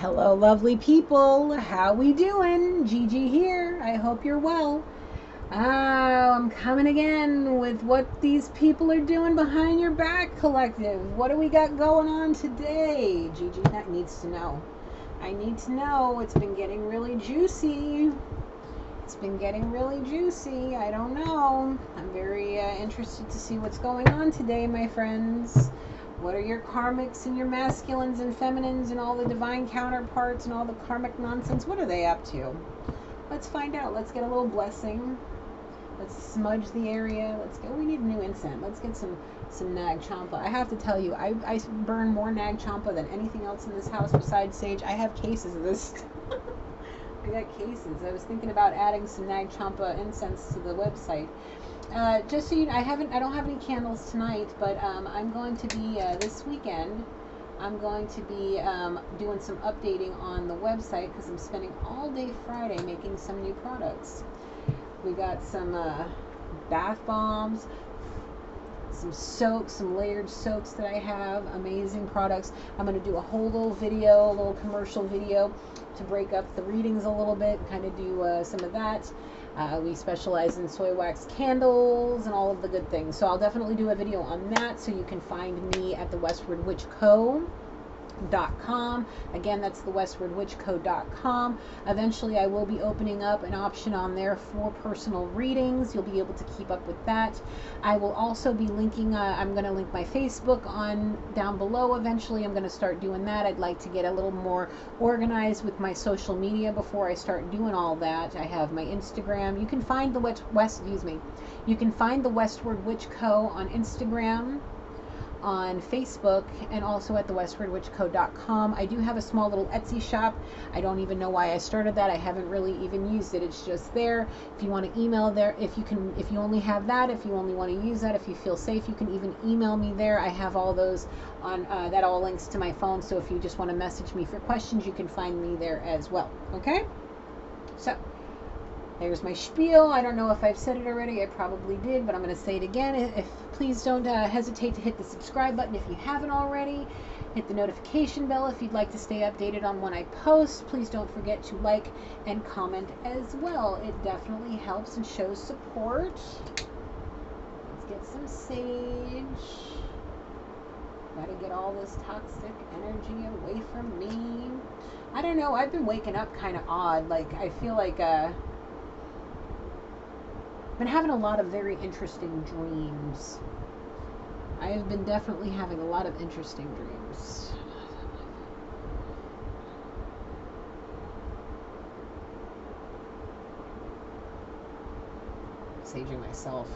Hello, lovely people. How we doing? Gigi here. I hope you're well. I'm coming again with what these people are doing behind your back collective. What do we got going on today? Gigi needs to know. I need to know. It's been getting really juicy. It's been getting really juicy. I don't know. I'm very interested to see what's going on today, my friends. What are your karmics and your masculines and feminines and all the divine counterparts and all the karmic nonsense? What are they up to? Let's find out. Let's get a little blessing. Let's smudge the area. Let's go. We need new incense. Let's get some nag champa. I have to tell you, I burn more nag champa than anything else in this house besides sage. I have cases of this. I got cases. I was thinking about adding some nag champa incense to the website. Just so you know, I don't have any candles tonight, but I'm going to be this weekend. I'm going to be doing some updating on the website because I'm spending all day Friday making some new products. We got some bath bombs, some soaks, some layered soaks that I have. Amazing products. I'm going to do a whole little video, a little commercial video to break up the readings a little bit, kind of do some of that. We specialize in soy wax candles and all of the good things. So I'll definitely do a video on that. So you can find me at the westwardwitchco.com. Again, that's the westwardwitchco.com. Eventually I will be opening up an option on there for personal readings. You'll be able to keep up with that. I will also be linking, I'm going to link my Facebook on down below. Eventually I'm going to start doing that. I'd like to get a little more organized with my social media before I start doing all that. I have my Instagram. You can find the You can find the Westward Witch Co. on Instagram, on Facebook, and also at the westwardwitchco.com. I do have a small little Etsy shop. I don't even know why I started that. I haven't really even used it. It's just there. If you want to email there, if you only have that, if you only want to use that, if you feel safe, you can even email me there. I have all those on that all links to my phone. So if you just want to message me for questions, you can find me there as well. Okay? So there's my spiel. I don't know if I've said it already. I probably did, but I'm going to say it again. Please don't hesitate to hit the subscribe button if you haven't already. Hit the notification bell if you'd like to stay updated on when I post. Please don't forget to like and comment as well. It definitely helps and shows support. Let's get some sage. Gotta get all this toxic energy away from me. I don't know. I've been waking up kind of odd. Like, I feel like been having a lot of very interesting dreams. I have been definitely having a lot of interesting dreams. Saging myself.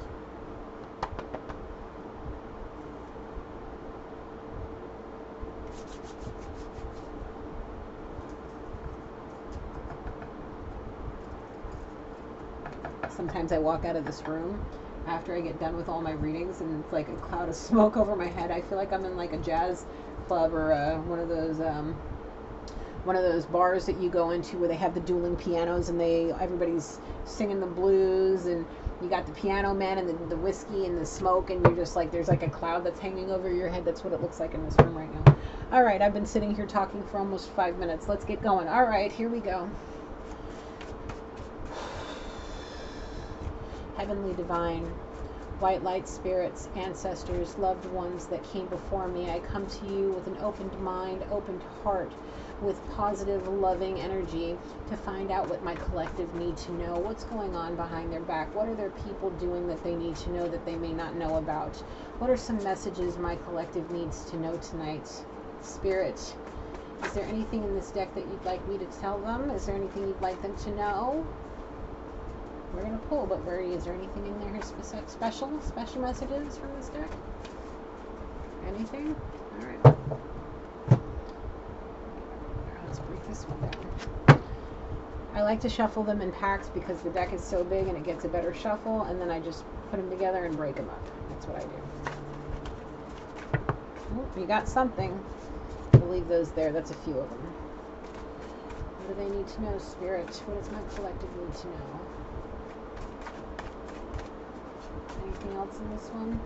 Sometimes I walk out of this room after I get done with all my readings and it's like a cloud of smoke over my head. I feel like I'm in like a jazz club or one of those bars that you go into where they have the dueling pianos and everybody's singing the blues, and you got the piano man and the whiskey and the smoke, and you're just like, there's like a cloud that's hanging over your head. That's what it looks like in this room right now. All right, I've been sitting here talking for almost 5 minutes. Let's get going. All right, here we go. Heavenly divine, white light spirits, ancestors, loved ones that came before me, I come to you with an opened mind, opened heart, with positive, loving energy to find out what my collective need to know. What's going on behind their back? What are their people doing that they need to know that they may not know about? What are some messages my collective needs to know tonight? Spirit, is there anything in this deck that you'd like me to tell them? Is there anything you'd like them to know? We're going to pull, but is there anything in there special messages from this deck? Anything? All right. Let's break this one down. I like to shuffle them in packs because the deck is so big and it gets a better shuffle, and then I just put them together and break them up. That's what I do. Oh, you got something. We'll leave those there. That's a few of them. What do they need to know, Spirit? What does my collective need to know? Anything else in this one?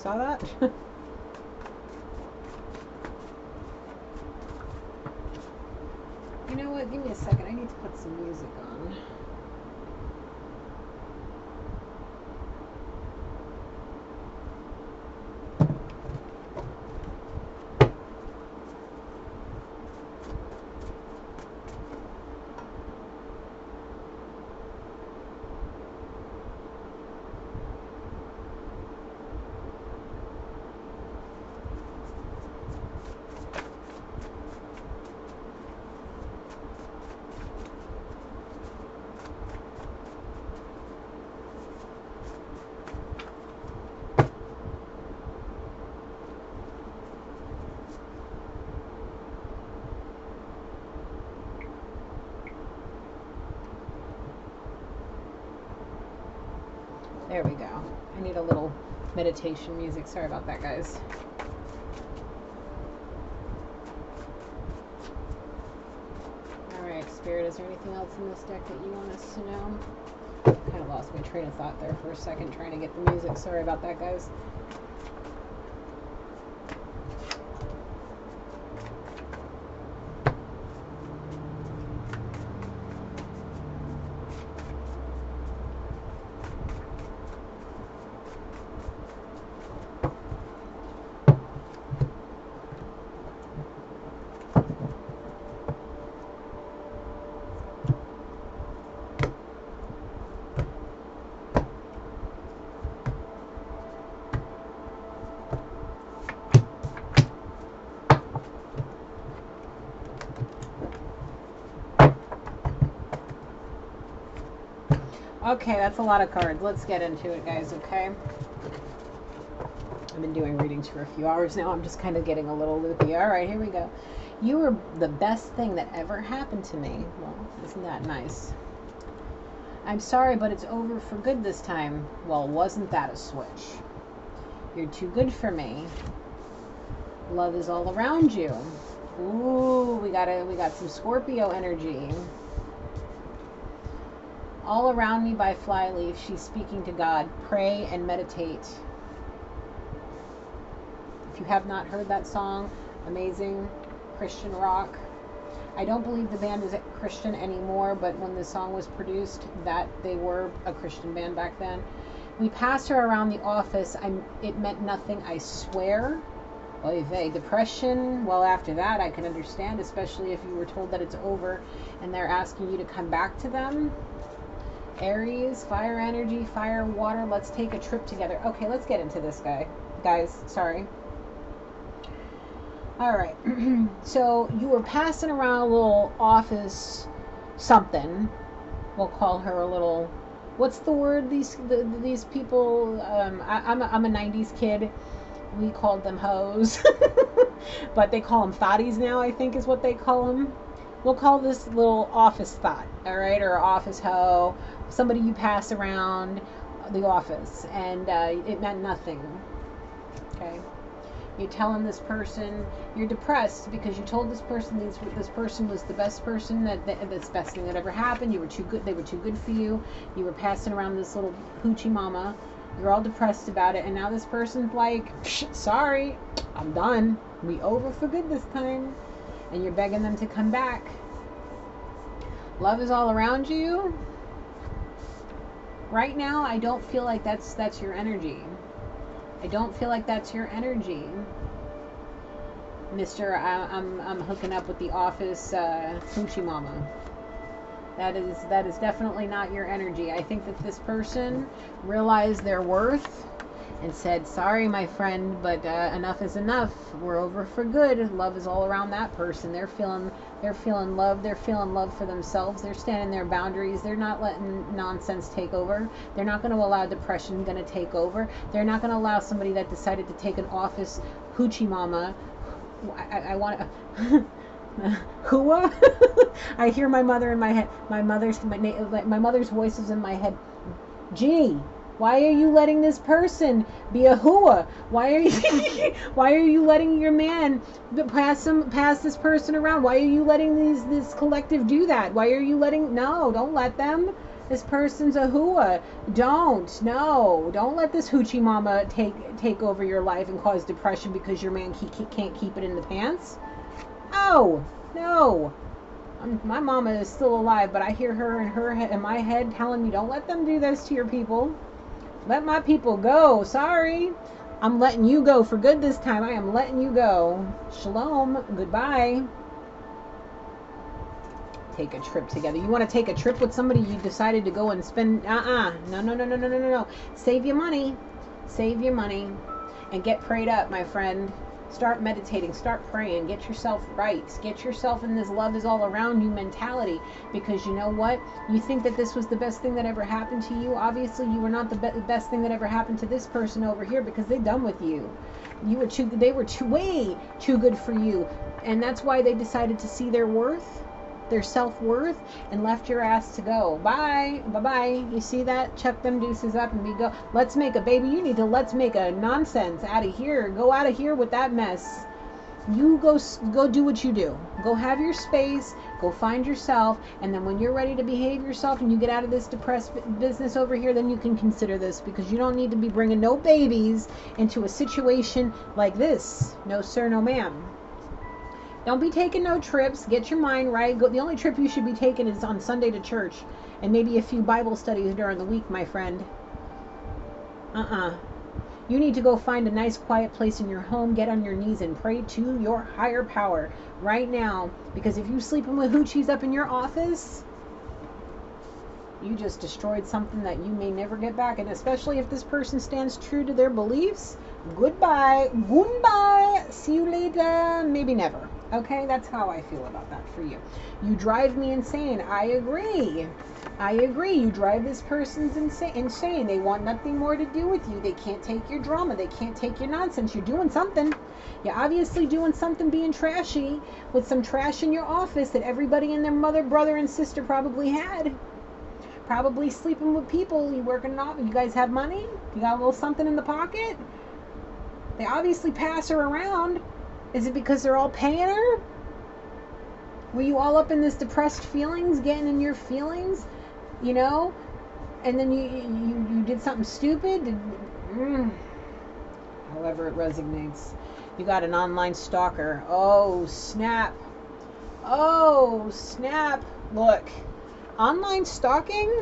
saw that? You know what? Give me a second. I need to put some music on. There we go. I need a little meditation music. Sorry about that, guys. Alright, Spirit, is there anything else in this deck that you want us to know? Kind of lost my train of thought there for a second trying to get the music. Sorry about that, guys. Okay, that's a lot of cards. Let's get into it, guys, okay? I've been doing readings for a few hours now. I'm just kind of getting a little loopy. All right, here we go. You were the best thing that ever happened to me. Well, isn't that nice? I'm sorry, but it's over for good this time. Well, wasn't that a switch? You're too good for me. Love is all around you. Ooh, we got some Scorpio energy. All around me by Flyleaf, she's speaking to God. Pray and meditate. If you have not heard that song, amazing Christian rock. I don't believe the band is Christian anymore, but when the song was produced, that they were a Christian band back then. We passed her around the office. It meant nothing, I swear. Oy vey. Depression, well, after that, I can understand, especially if you were told that it's over and they're asking you to come back to them. Aries, fire energy, fire, water. Let's take a trip together. Okay, let's get into this guys. Sorry. All right. So you were passing around a little office something. We'll call her a little. What's the word? These people. I'm a 90s kid. We called them hoes, but they call them thotties now. I think is what they call them. We'll call this little office thought, all right, or office hoe, somebody you pass around the office, and it meant nothing, okay? You're telling this person you're depressed because you told this person this person was the best person that's best thing that ever happened. You were too good. They were too good for you. You were passing around this little hoochie mama. You're all depressed about it, and now this person's like, sorry, I'm done. We over for good this time. And you're begging them to come back. Love is all around you. Right now, I don't feel like that's your energy. I don't feel like that's your energy, Mister. I'm hooking up with the office Hoochie Mama. That is definitely not your energy. I think that this person realized their worth and said, sorry, my friend, but enough is enough. We're over for good. Love is all around that person. They're feeling love. They're feeling love for themselves. They're standing their boundaries. They're not letting nonsense take over. They're not going to allow depression going to take over. They're not going to allow somebody that decided to take an office hoochie mama. I want to... Hua? I hear my mother in my head. My mother's voice is in my head. Gee, why are you letting this person be a hua? Why are you letting your man pass this person around? Why are you letting this collective do that? Why are you letting? No, don't let them. This person's a hooah. Don't let this hoochie mama take over your life and cause depression because your man can't keep it in the pants. Oh, no. My mama is still alive, but I hear her in my head telling me, don't let them do this to your people. Let my people go. Sorry. I'm letting you go for good this time. I am letting you go. Shalom. Goodbye. Take a trip together. You want to take a trip with somebody you decided to go and spend? No. Save your money. Save your money. And get prayed up, my friend. Start meditating. Start praying. Get yourself right. Get yourself in this love is all around you mentality. Because you know what? You think that this was the best thing that ever happened to you. Obviously, you were not the best thing that ever happened to this person over here because they're done with you. They were way too good for you. And that's why they decided to see their worth, their self-worth, and left your ass to go. Bye. Bye-bye. You see that? Chuck them deuces up and we go. Let's make a baby. You need to let's make a nonsense out of here. Go out of here with that mess. You go do what you do. Go have your space. Go find yourself. And then when you're ready to behave yourself and you get out of this depressed business over here, then you can consider this, because you don't need to be bringing no babies into a situation like this. No sir, no ma'am. Don't be taking no trips. Get your mind right. The only trip you should be taking is on Sunday to church and maybe a few Bible studies during the week, my friend. You need to go find a nice quiet place in your home, get on your knees and pray to your higher power right now. Because if you're sleeping with hoochies up in your office, you just destroyed something that you may never get back. And especially if this person stands true to their beliefs, goodbye. See you later. Maybe never. Okay, that's how I feel about that for you. You drive me insane. I agree. You drive this person's insane. They want nothing more to do with you. They can't take your drama. They can't take your nonsense. You're doing something. You're obviously doing something, being trashy with some trash in your office that everybody and their mother, brother, and sister probably had. Probably sleeping with people. You working off. You guys have money? You got a little something in the pocket? They obviously pass her around. Is it because they're all paying her? Were you all up in this depressed feelings, getting in your feelings, you know? And then you did something stupid? However it resonates. You got an online stalker. Oh, snap. Oh, snap. Look. Online stalking?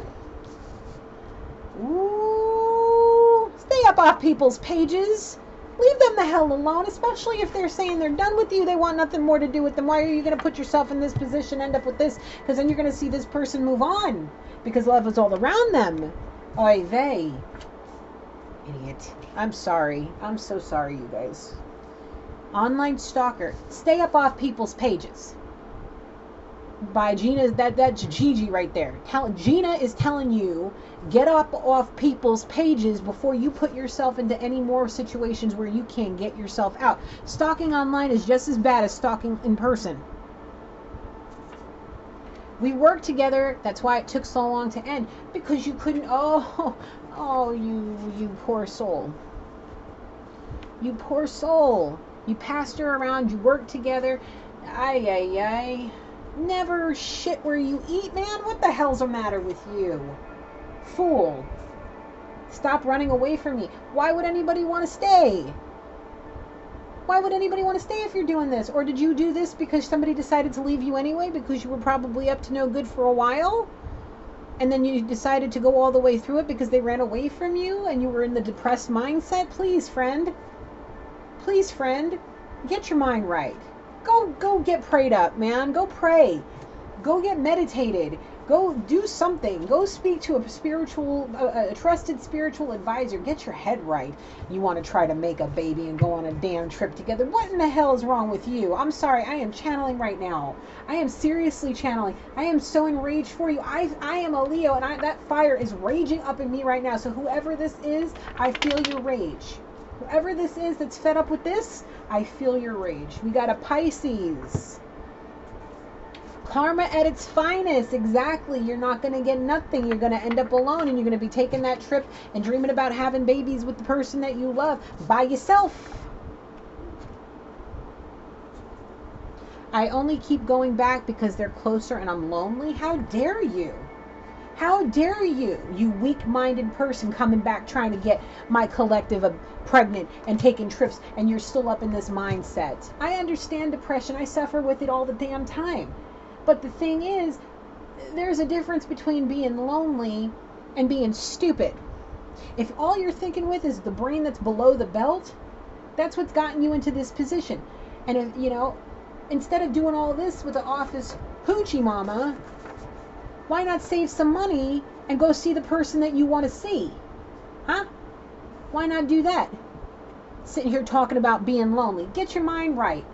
Ooh. Stay up off people's pages. Leave them the hell alone, especially if they're saying they're done with you. They want nothing more to do with them. Why are you going to put yourself in this position, end up with this? Because then you're going to see this person move on. Because love is all around them. Oy vey. Idiot. I'm sorry. I'm so sorry, you guys. Online stalker. Stay up off people's pages. By Gina, that's Gigi right there. Gina is telling you, get up off people's pages before you put yourself into any more situations where you can't get yourself out. Stalking online is just as bad as stalking in person. We worked together. That's why it took so long to end, because you couldn't. Oh, you poor soul. You poor soul. You passed her around. You worked together. Ay. Never shit where you eat, man. What the hell's the matter with you? Fool. Stop running away from me. Why would anybody want to stay? Why would anybody want to stay if you're doing this? Or did you do this because somebody decided to leave you anyway because you were probably up to no good for a while? And then you decided to go all the way through it because they ran away from you and you were in the depressed mindset? Please, friend. Please, friend. Get your mind right. Go get prayed up, man. Go pray. Go get meditated. Go do something. Go speak to a trusted spiritual advisor. Get your head right. You want to try to make a baby and go on a damn trip together. What in the hell is wrong with you? I'm sorry. I am channeling right now. I am seriously channeling. I am so enraged for you. I am a Leo, and that fire is raging up in me right now. So whoever this is, I feel your rage. Whoever this is that's fed up with this, I feel your rage. We got a Pisces. Karma at its finest. Exactly. You're not going to get nothing. You're going to end up alone, and you're going to be taking that trip and dreaming about having babies with the person that you love by yourself. I only keep going back because they're closer and I'm lonely. How dare you? How dare you, you weak-minded person coming back trying to get my collective pregnant and taking trips, and you're still up in this mindset. I understand depression. I suffer with it all the damn time. But the thing is, there's a difference between being lonely and being stupid. If all you're thinking with is the brain that's below the belt, that's what's gotten you into this position. And if, instead of doing all this with the office hoochie mama, why not save some money and go see the person that you want to see? Huh? Why not do that? Sitting here talking about being lonely. Get your mind right.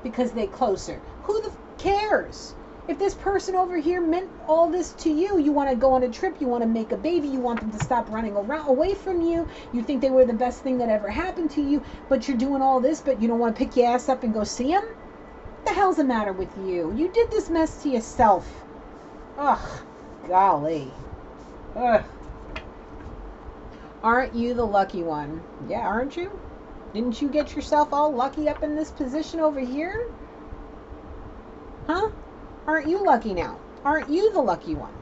Because they're closer. Who the cares? If this person over here meant all this to you, you want to go on a trip, you want to make a baby, you want them to stop running around away from you, you think they were the best thing that ever happened to you, but you're doing all this, but you don't want to pick your ass up and go see them? What the hell's the matter with you? You did this mess to yourself. Ugh, golly. Ugh. Aren't you the lucky one? Yeah, aren't you? Didn't you get yourself all lucky up in this position over here? Huh? Aren't you lucky now? Aren't you the lucky one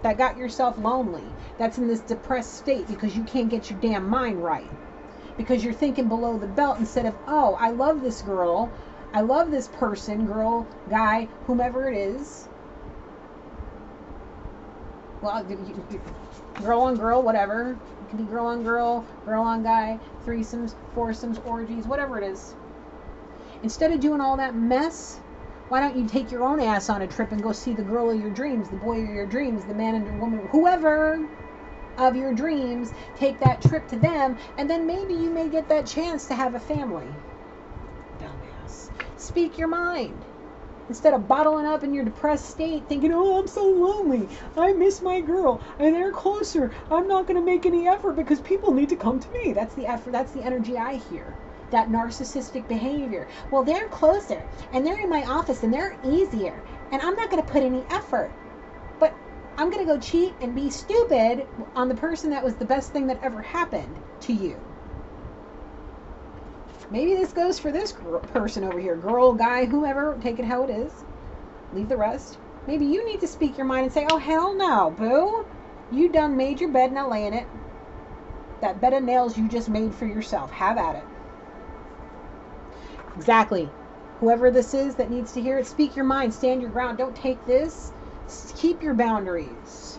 that got yourself lonely, that's in this depressed state because you can't get your damn mind right? Because you're thinking below the belt instead of, oh, I love this girl, I love this person, girl, guy, whomever it is. Well, girl on girl, whatever. It can be girl on girl, girl on guy, threesomes, foursomes, orgies, whatever it is. Instead of doing all that mess, why don't you take your own ass on a trip and go see the girl of your dreams, the boy of your dreams, the man and woman, whoever of your dreams, take that trip to them, and then maybe you may get that chance to have a family. Dumbass. Speak your mind. Instead of bottling up in your depressed state thinking, oh, I'm so lonely, I miss my girl, and they're closer, I'm not going to make any effort because people need to come to me. That's the effort, that's the energy I hear. That narcissistic behavior. Well, they're closer, and they're in my office, and they're easier, and I'm not going to put any effort. But I'm going to go cheat and be stupid on the person that was the best thing that ever happened to you. Maybe this goes for this person over here, girl, guy, whoever, take it how it is. Leave the rest. Maybe you need to speak your mind and say, oh, hell no, boo. You done made your bed, now lay in it. That bed of nails you just made for yourself. Have at it. Exactly. Whoever this is that needs to hear it, speak your mind, stand your ground. Don't take this. Keep your boundaries.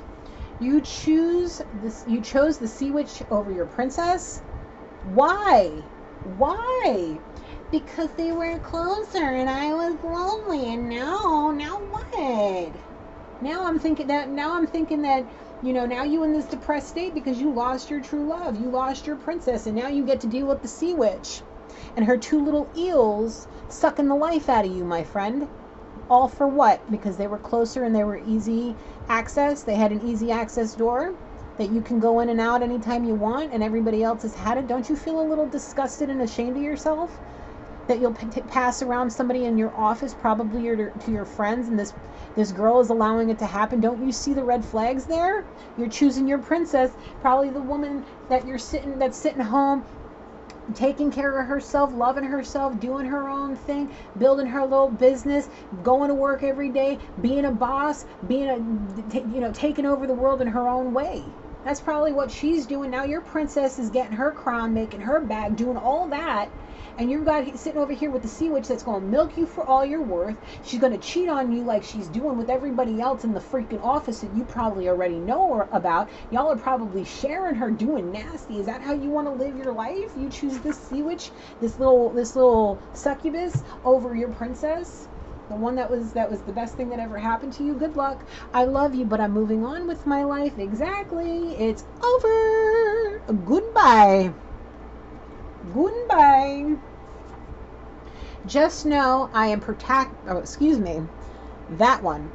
You chose the sea witch over your princess. Why? Why? Because they were closer and I was lonely, and now what? Now I'm thinking that now you in this depressed state because you lost your true love. You lost your princess, and now you get to deal with the sea witch and her two little eels sucking the life out of you, my friend. All for what? Because they were closer and they were easy access. They had an easy access door that you can go in and out anytime you want, and everybody else has had it. Don't you feel a little disgusted and ashamed of yourself that you'll pass around somebody in your office, probably to your friends, and this girl is allowing it to happen? Don't you see the red flags there? You're choosing your princess, probably the woman that's sitting home, taking care of herself, loving herself, doing her own thing, building her little business, going to work every day, being a boss, taking over the world in her own way. That's probably what she's doing. Now your princess is getting her crown, making her bag, doing all that, and you've got sitting over here with the sea witch that's going to milk you for all you're worth. She's going to cheat on you like she's doing with everybody else in the freaking office that you probably already know about. Y'all are probably sharing her, doing nasty. Is that how you want to live your life? You choose this sea witch, this little succubus over your princess? The one that was the best thing that ever happened to you? Good luck. I love you, but I'm moving on with my life. Exactly. It's over. Goodbye. Goodbye. Just know I am that one.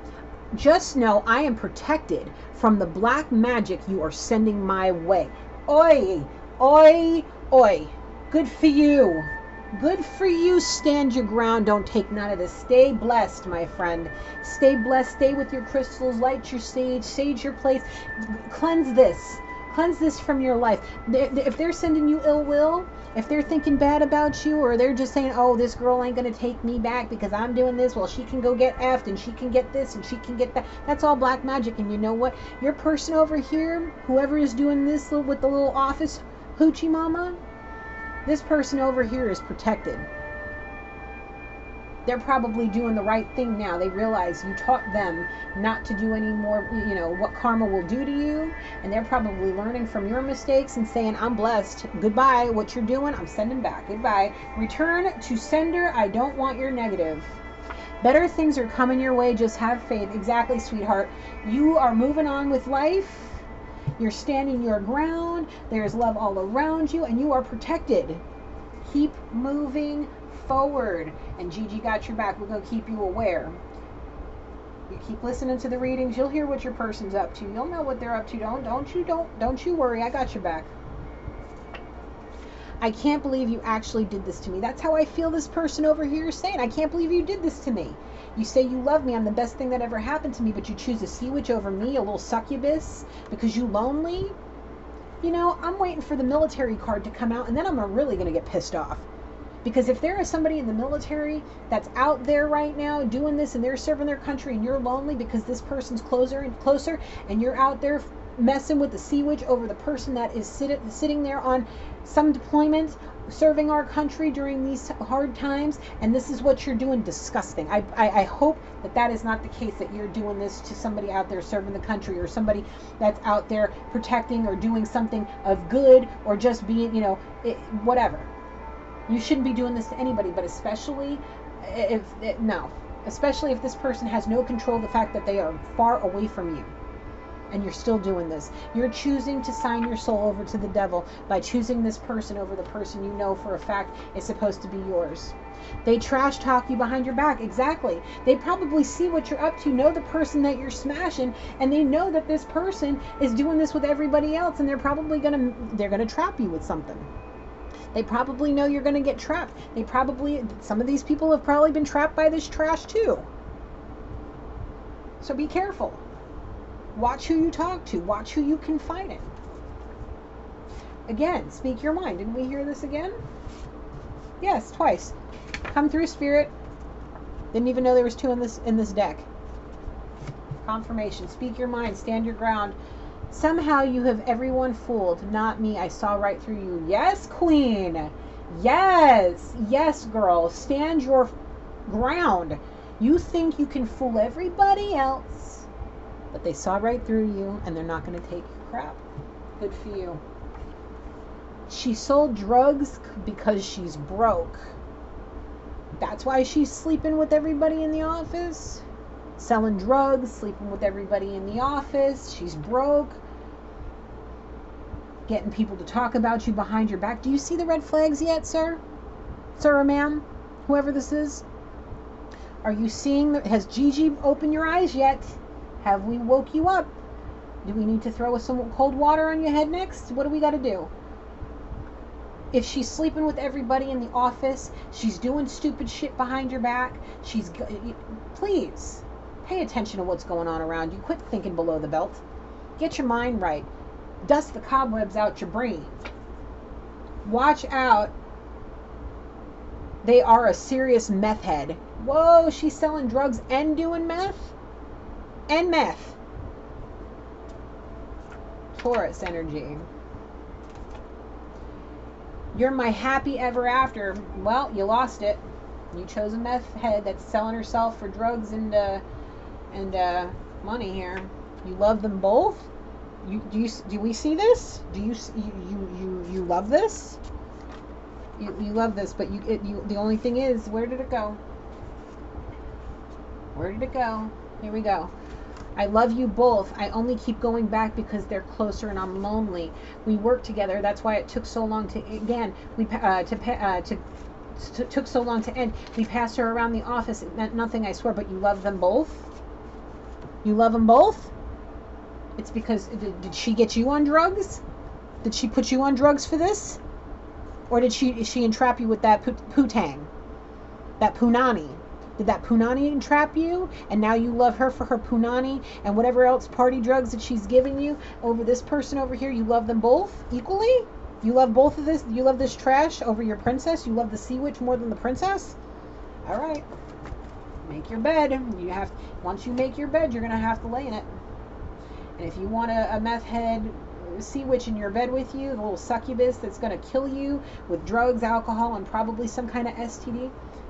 Just know I am protected from the black magic you are sending my way. Oi, oi, oi. Good for you. Good for you. Stand your ground. Don't take none of this. Stay blessed, my friend. Stay blessed. Stay with your crystals. Light your sage. Sage your place. Cleanse this. Cleanse this from your life. If they're sending you ill will, if they're thinking bad about you, or they're just saying, oh, this girl ain't going to take me back because I'm doing this, well, she can go get effed and she can get this and she can get that. That's all black magic. And you know what? Your person over here, whoever is doing this with the little office hoochie mama, this person over here is protected. They're probably doing the right thing now. They realize you taught them not to do any more, you know, what karma will do to you. And they're probably learning from your mistakes and saying, I'm blessed. Goodbye. What you're doing, I'm sending back. Goodbye. Return to sender. I don't want your negative. Better things are coming your way. Just have faith. Exactly, sweetheart. You are moving on with life. You're standing your ground. There's love all around you, and you are protected. Keep moving forward, and Gigi got your back. We're going to keep you aware. You keep listening to the readings, you'll hear what your person's up to. You'll know what they're up to. Don't you worry. I got your back. I can't believe you actually did this to me. That's how I feel this person over here is saying. I can't believe you did this to me. You say you love me. I'm the best thing that ever happened to me, but you choose a sea witch over me, a little succubus, because you lonely. You know, I'm waiting for the military card to come out, and then I'm really going to get pissed off. Because if there is somebody in the military that's out there right now doing this and they're serving their country and you're lonely because this person's closer and closer and you're out there messing with the sea witch over the person that is sitting there on some deployment serving our country during these hard times, and this is what you're doing, disgusting. I hope that is not the case, that you're doing this to somebody out there serving the country, or somebody that's out there protecting or doing something of good, or just being, you know, whatever. You shouldn't be doing this to anybody, but especially if this person has no control of the fact that they are far away from you and you're still doing this. You're choosing to sign your soul over to the devil by choosing this person over the person you know for a fact is supposed to be yours. They trash talk you behind your back. Exactly. They probably see what you're up to, know the person that you're smashing, and they know that this person is doing this with everybody else, and they're probably gonna trap you with something. They probably know you're going to get trapped. Some of these people have probably been trapped by this trash too. So be careful. Watch who you talk to. Watch who you confide in. Again, speak your mind. Didn't we hear this again? Yes, twice. Come through, Spirit. Didn't even know there was two in this deck. Confirmation. Speak your mind. Stand your ground. Somehow you have everyone fooled. Not me. I saw right through you. Yes, Queen. Yes. Yes, girl. Stand your ground. You think you can fool everybody else, but they saw right through you, and they're not going to take your crap. Good for you. She sold drugs because she's broke. That's why she's sleeping with everybody in the office. Selling drugs, sleeping with everybody in the office. She's broke. Getting people to talk about you behind your back. Do you see the red flags yet, sir? Sir or ma'am? Whoever this is? Are you seeing? Has Gigi opened your eyes yet? Have we woke you up? Do we need to throw some cold water on your head next? What do we got to do? If she's sleeping with everybody in the office, she's doing stupid shit behind your back, please. Pay attention to what's going on around you. Quit thinking below the belt. Get your mind right. Dust the cobwebs out your brain. Watch out. They are a serious meth head. Whoa, she's selling drugs and doing meth? And meth. Taurus energy. You're my happy ever after. Well, you lost it. You chose a meth head that's selling herself for drugs and money here. You love them both. Do we see this? Do you love this? You love this, but the only thing is, where did it go? Where did it go? Here we go. I love you both. I only keep going back because they're closer and I'm lonely. We work together. That's why it took so long to took so long to end. We passed her around the office. It meant nothing, I swear, but you love them both? You love them both? It's because, did she get you on drugs? Did she put you on drugs for this? Or did she entrap you with that putang? That punani? Did that punani entrap you? And now you love her for her punani and whatever else party drugs that she's giving you over this person over here. You love them both equally? You love both of this? You love this trash over your princess? You love the sea witch more than the princess? All right. Make your bed. Once you make your bed, you're going to have to lay in it. And if you want a meth head sea witch in your bed with you, the little succubus that's going to kill you with drugs, alcohol, and probably some kind of STD,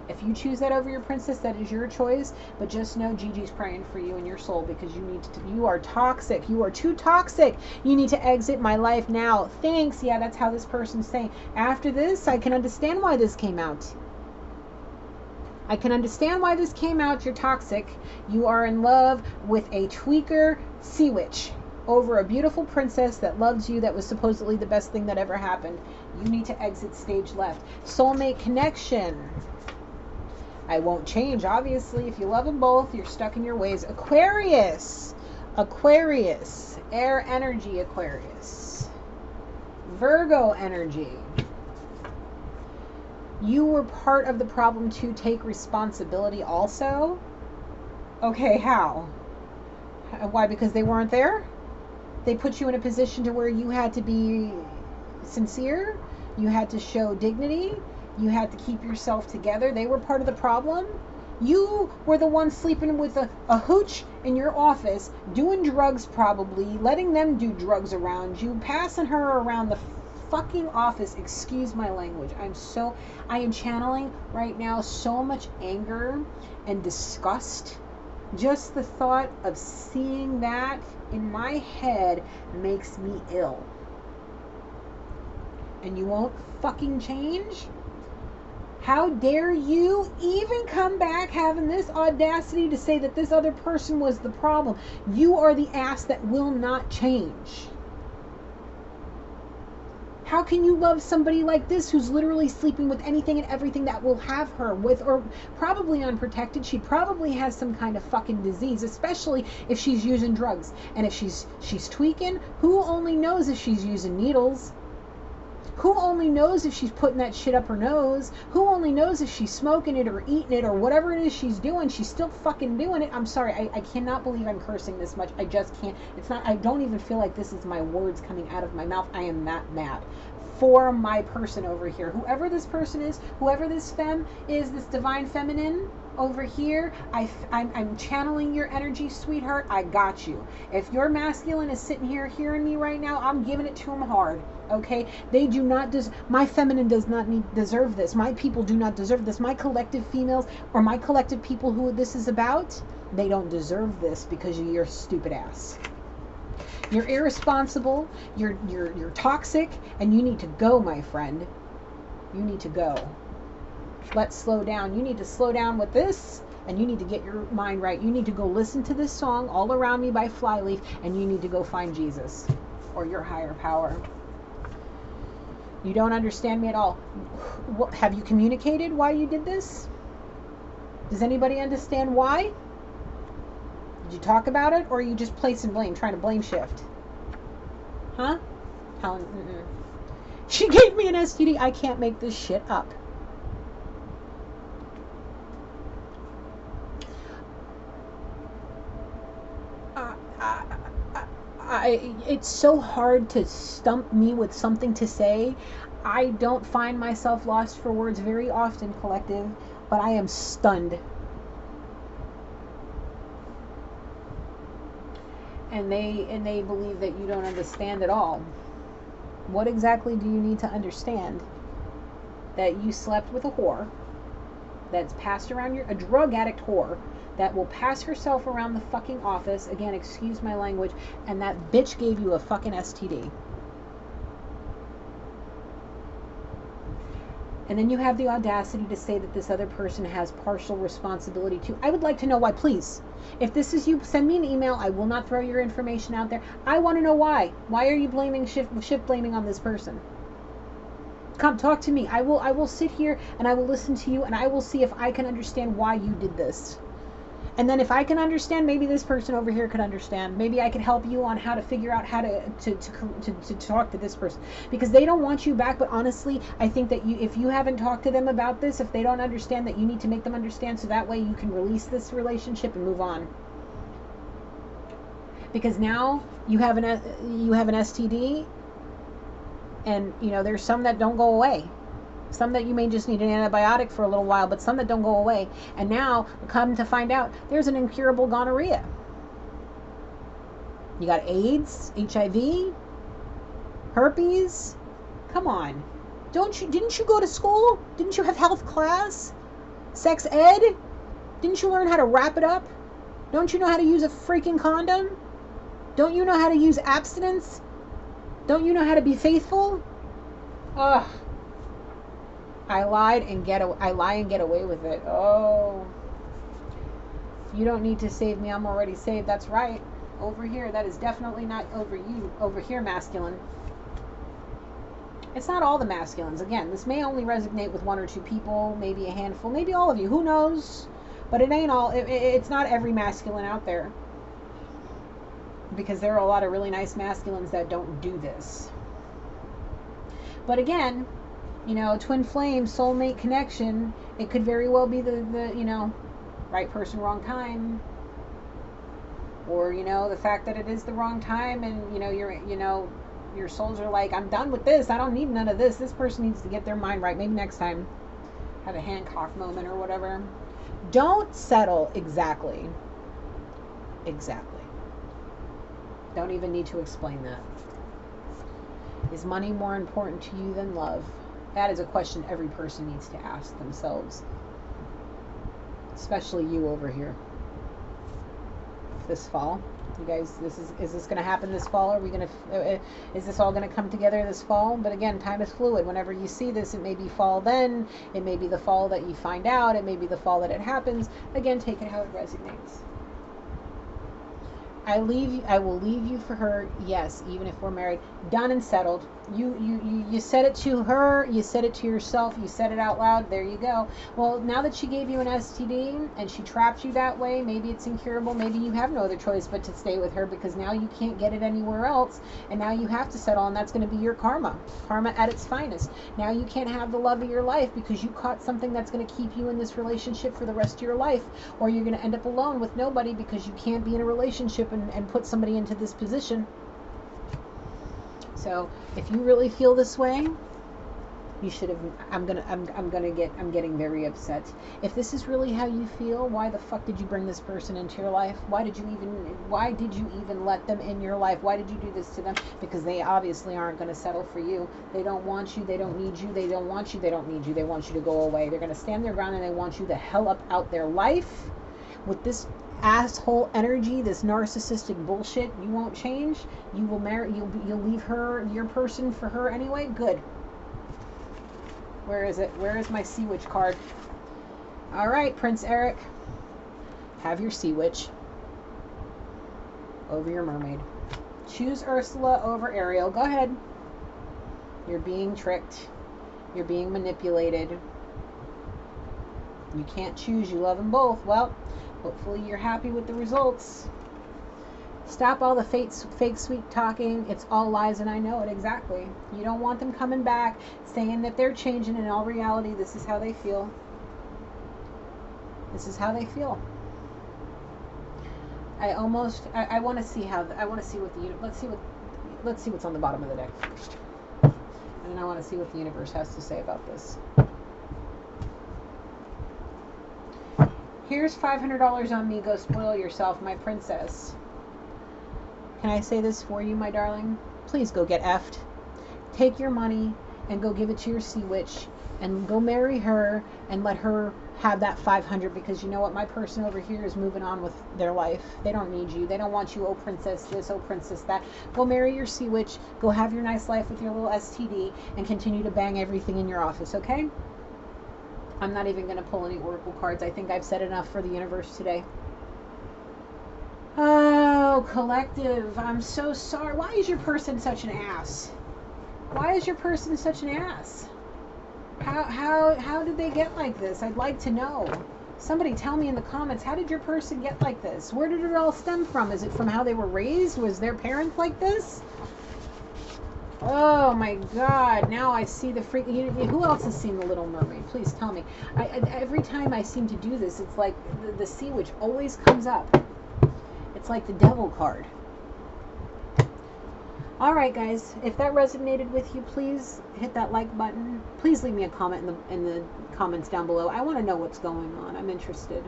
if you choose that over your princess, that is your choice. But just know Gigi's praying for you and your soul, because you are toxic. You are too toxic. You need to exit my life now. Thanks. Yeah, that's how this person's saying. After this, I can understand why this came out. I can understand why this came out. You're toxic. You are in love with a tweaker sea witch over a beautiful princess that loves you, that was supposedly the best thing that ever happened. You need to exit stage left. Soulmate connection. I won't change, obviously. If you love them both, you're stuck in your ways. Aquarius. Aquarius. Air energy, Aquarius. Virgo energy. You were part of the problem to take responsibility also? Okay, how? Why? Because they weren't there? They put you in a position to where you had to be sincere? You had to show dignity? You had to keep yourself together? They were part of the problem? You were the one sleeping with a hooch in your office, doing drugs probably, letting them do drugs around you, passing her around the fucking office. Excuse my language. I am channeling right now so much anger and disgust. Just the thought of seeing that in my head makes me ill. And you won't fucking change? How dare you even come back having this audacity to say that this other person was the problem? You are the ass that will not change. How can you love somebody like this who's literally sleeping with anything and everything that will have her with, or probably unprotected? She probably has some kind of fucking disease, especially if she's using drugs. And if she's tweaking, who only knows if she's using needles? Who only knows if she's putting that shit up her nose? Who only knows if she's smoking it or eating it or whatever it is she's doing? She's still fucking doing it. I'm sorry. I cannot believe I'm cursing this much. I just can't. It's not. I don't even feel like this is my words coming out of my mouth. I am that mad for my person over here. Whoever this person is, whoever this femme is, this divine feminine over here, I'm channeling your energy, sweetheart. I got you. If your masculine is sitting here hearing me right now, I'm giving it to him hard. Okay, they do not my feminine does not deserve this. My people do not deserve this. My collective females or my collective people who this is about, they don't deserve this because of your stupid ass. You're irresponsible, you're toxic, and you need to go, my friend. You need to go. Let's slow down. You need to slow down with this, and you need to get your mind right. You need to go listen to this song, All Around Me by Flyleaf, and you need to go find Jesus or your higher power. You don't understand me at all. Have you communicated why you did this? Does anybody understand why? Did you talk about it, or are you just placing blame, trying to blame shift? Huh? Helen, She gave me an STD. I can't make this shit up. It's so hard to stump me with something to say. I don't find myself lost for words very often, collective, but I am stunned. And they believe that you don't understand at all. What exactly do you need to understand? That you slept with a whore that's passed around a drug addict whore that will pass herself around the fucking office, again, excuse my language, and that bitch gave you a fucking STD. And then you have the audacity to say that this other person has partial responsibility too. I would like to know why, please. If this is you, send me an email. I will not throw your information out there. I want to know why. Why are you blaming shift blaming on this person? Come talk to me. I will sit here and I will listen to you, and I will see if I can understand why you did this. And then if I can understand, maybe this person over here could understand. Maybe I could help you on how to figure out how to talk to this person, because they don't want you back. But honestly, I think that if you haven't talked to them about this, if they don't understand, that you need to make them understand, so that way you can release this relationship and move on. Because now you have an STD, and there's some that don't go away. Some that you may just need an antibiotic for a little while, but some that don't go away. And now, come to find out, there's an incurable gonorrhea. You got AIDS, HIV, herpes. Come on. Didn't you go to school? Didn't you have health class? Sex ed? Didn't you learn how to wrap it up? Don't you know how to use a freaking condom? Don't you know how to use abstinence? Don't you know how to be faithful? Ugh. I lie and get away with it. Oh. You don't need to save me. I'm already saved. That's right. Over here. That is definitely not over you. Over here, masculine. It's not all the masculines. Again, this may only resonate with one or two people, maybe a handful, maybe all of you. Who knows? But it ain't all. It's not every masculine out there. Because there are a lot of really nice masculines that don't do this. But again, twin flame, soulmate connection, it could very well be the right person, wrong time. Or, the fact that it is the wrong time, and, your souls are like, I'm done with this. I don't need none of this. This person needs to get their mind right. Maybe next time. Have a Hancock moment or whatever. Don't settle. Exactly. Don't even need to explain that. Is money more important to you than love? That is a question every person needs to ask themselves. Especially you over here. This fall. You guys, is this going to happen this fall? Is this all going to come together this fall? But again, time is fluid. Whenever you see this, it may be fall then. It may be the fall that you find out. It may be the fall that it happens. Again, take it how it resonates. I will leave you for her. Yes, even if we're married. Done and settled. You said it to her. You said it to yourself. You said it out loud. There you go. Well, now that she gave you an STD and she trapped you that way, maybe it's incurable. Maybe you have no other choice but to stay with her, because now you can't get it anywhere else, and now you have to settle, and that's going to be your karma. Karma at its finest. Now you can't have the love of your life because you caught something that's going to keep you in this relationship for the rest of your life, or you're going to end up alone with nobody because you can't be in a relationship and put somebody into this position. So if you really feel this way, you should have. I'm getting very upset. If this is really how you feel, why the fuck did you bring this person into your life? Why did you even let them in your life? Why did you do this to them? Because they obviously aren't going to settle for you. They don't want you. They don't need you. They don't want you. They don't need you. They want you to go away. They're going to stand their ground, and they want you the hell up out their life. With this asshole energy, this narcissistic bullshit, you won't change. You will marry. You'll leave her, your person, for her anyway. Good. Where is it? Where is my Sea Witch card? All right, Prince Eric, have your Sea Witch over your mermaid. Choose Ursula over Ariel. Go ahead. You're being tricked. You're being manipulated. You can't choose. You love them both. Well, hopefully you're happy with the results. Stop all the fake sweet talking. It's all lies, and I know it exactly. You don't want them coming back saying that they're changing. In all reality, this is how they feel. This is how they feel. I want to see how. I want to see what let's see what's on the bottom of the deck first, and then I want to see what the universe has to say about this. Here's $500 on me. Go spoil yourself, my princess. Can I say this for you, my darling? Please go get effed. Take your money and go give it to your Sea Witch, and go marry her and let her have that 500, because you know what? My person over here is moving on with their life. They don't need you. They don't want you, oh princess this, oh princess that. Go marry your Sea Witch. Go have your nice life with your little STD and continue to bang everything in your office, okay? I'm not even going to pull any oracle cards. I think I've said enough for the universe today. Oh, collective. I'm so sorry. Why is your person such an ass? Why is your person such an ass? How did they get like this? I'd like to know. Somebody tell me in the comments, how did your person get like this? Where did it all stem from? Is it from how they were raised? Was their parents like this? Oh my God! Now I see the freak. Who else has seen The Little Mermaid? Please tell me. Every time I seem to do this, it's like the sea witch always comes up. It's like the devil card. All right, guys. If that resonated with you, please hit that like button. Please leave me a comment in the comments down below. I want to know what's going on. I'm interested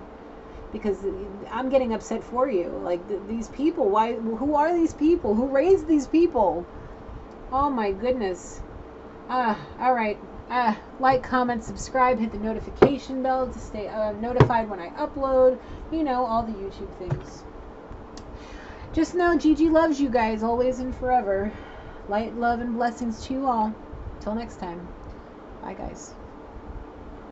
because I'm getting upset for you. Like these people. Why? Who are these people? Who raised these people? Oh my goodness. All right. Like, comment, subscribe, hit the notification bell to stay notified when I upload. You know, all the YouTube things. Just know Gigi loves you guys always and forever. Light, love, and blessings to you all. Till next time. Bye, guys.